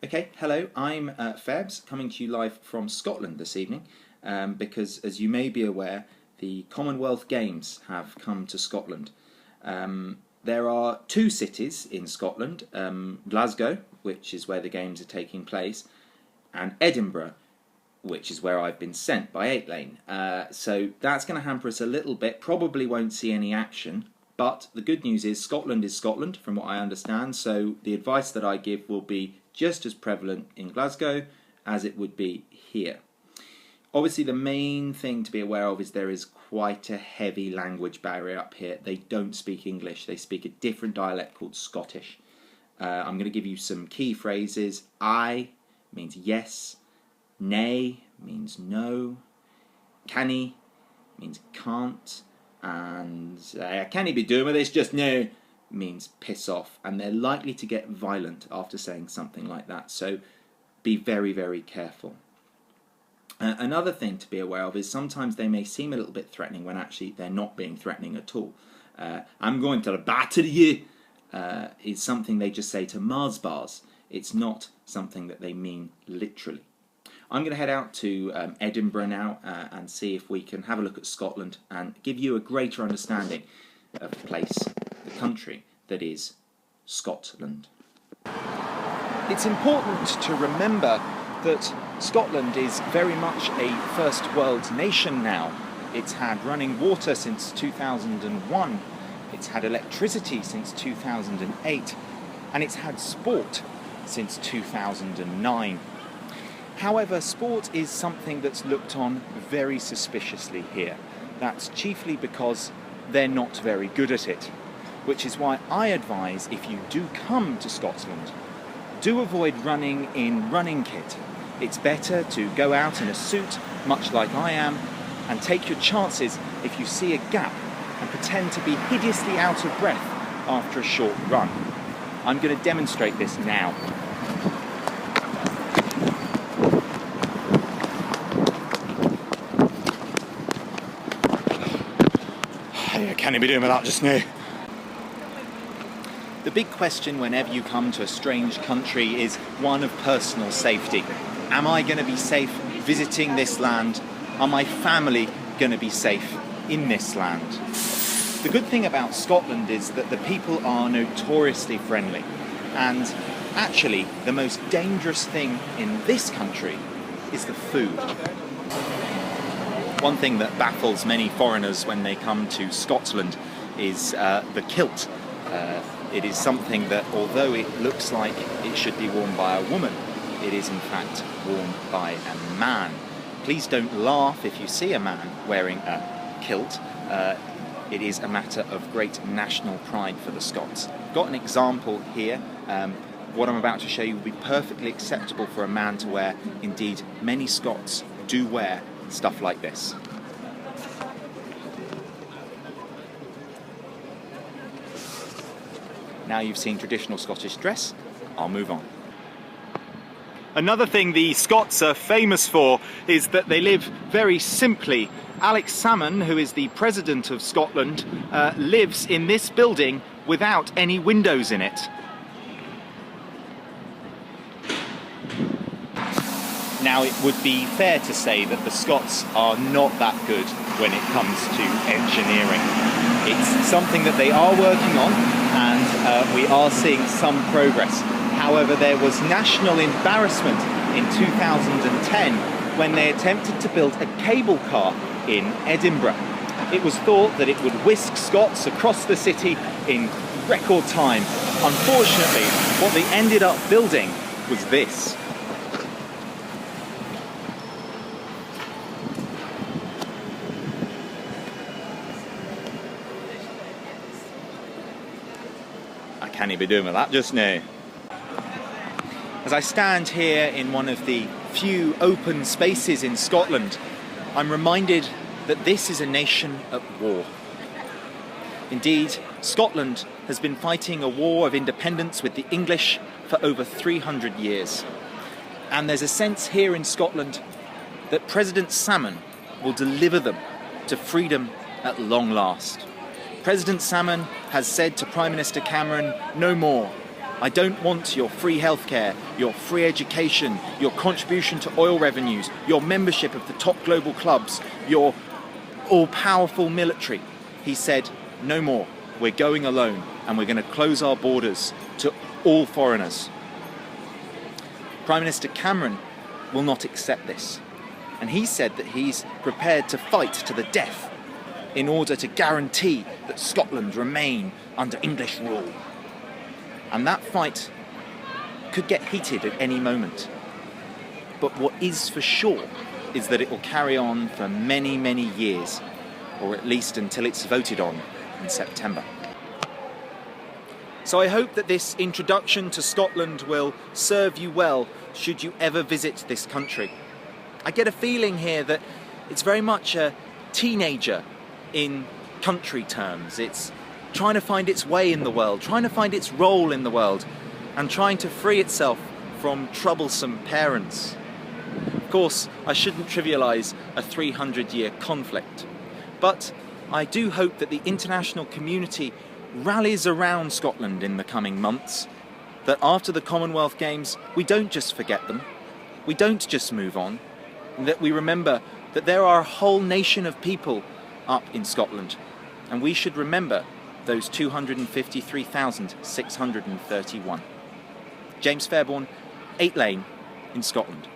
Okay, hello, I'm Fairbs, coming to you live from Scotland this evening, because as you may be aware, the Commonwealth Games have come to Scotland. There are two cities in Scotland, Glasgow, which is where the Games are taking place, and Edinburgh, which is where I've been sent by Eightlane. So that's going to hamper us a little bit, probably won't see any action, but the good news is Scotland, from what I understand, so the advice that I give will be just as prevalent in Glasgow as it would be here. Obviously, the main thing to be aware of is there is quite a heavy language barrier up here. They don't speak English, they speak a different dialect called Scottish. I'm going to give you some key phrases. I means yes, nay means no, canny means can't, and can he be doing with this, just no means piss off, and they're likely to get violent after saying something like that, so be very, very careful. Another thing to be aware of is sometimes they may seem a little bit threatening when actually they're not being threatening at all. I'm going to batter you is something they just say to Mars bars. It's not something that they mean literally. I'm going to head out to Edinburgh now and see if we can have a look at Scotland and give you a greater understanding of the place, the country that is Scotland. It's important to remember that Scotland is very much a first world nation now. It's had running water since 2001, it's had electricity since 2008, and it's had sport since 2009. However, sport is something that's looked on very suspiciously here. That's chiefly because they're not very good at it, which is why I advise, if you do come to Scotland, do avoid running in running kit. It's better to go out in a suit, much like I am, and take your chances if you see a gap and pretend to be hideously out of breath after a short run. I'm going to demonstrate this now. Can he be doing with that just now? The big question whenever you come to a strange country is one of personal safety. Am I going to be safe visiting this land? Are my family going to be safe in this land? The good thing about Scotland is that the people are notoriously friendly, and actually the most dangerous thing in this country is the food. One thing that baffles many foreigners when they come to Scotland is the kilt. It is something that, although it looks like it should be worn by a woman, it is in fact worn by a man. Please don't laugh if you see a man wearing a kilt. It is a matter of great national pride for the Scots. I've got an example here. What I'm about to show you will be perfectly acceptable for a man to wear. Indeed, many Scots do wear stuff like this. Now you've seen traditional Scottish dress, I'll move on. Another thing the Scots are famous for is that they live very simply. Alex Salmon, who is the President of Scotland, lives in this building without any windows in it. Now, it would be fair to say that the Scots are not that good when it comes to engineering. It's something that they are working on, and we are seeing some progress. However, there was national embarrassment in 2010 when they attempted to build a cable car in Edinburgh. It was thought that it would whisk Scots across the city in record time. Unfortunately, what they ended up building was this. Can he be doing with that just now? As I stand here in one of the few open spaces in Scotland, I'm reminded that this is a nation at war. Indeed, Scotland has been fighting a war of independence with the English for over 300 years. And there's a sense here in Scotland that President Salmon will deliver them to freedom at long last. President Salmon has said to Prime Minister Cameron, no more. I don't want your free healthcare, your free education, your contribution to oil revenues, your membership of the top global clubs, your all-powerful military. He said, no more. We're going alone, and we're going to close our borders to all foreigners. Prime Minister Cameron will not accept this. And he said that he's prepared to fight to the death in order to guarantee that Scotland remain under English rule. And that fight could get heated at any moment. But what is for sure is that it will carry on for many, many years, or at least until it's voted on in September. So I hope that this introduction to Scotland will serve you well should you ever visit this country. I get a feeling here that it's very much a teenager in country terms. It's trying to find its way in the world, trying to find its role in the world, and trying to free itself from troublesome parents. Of course, I shouldn't trivialise a 300-year conflict, but I do hope that the international community rallies around Scotland in the coming months, that after the Commonwealth Games we don't just forget them, we don't just move on, and that we remember that there are a whole nation of people up in Scotland, and we should remember those 253,631. James Fairbairn, 8 Lane in Scotland.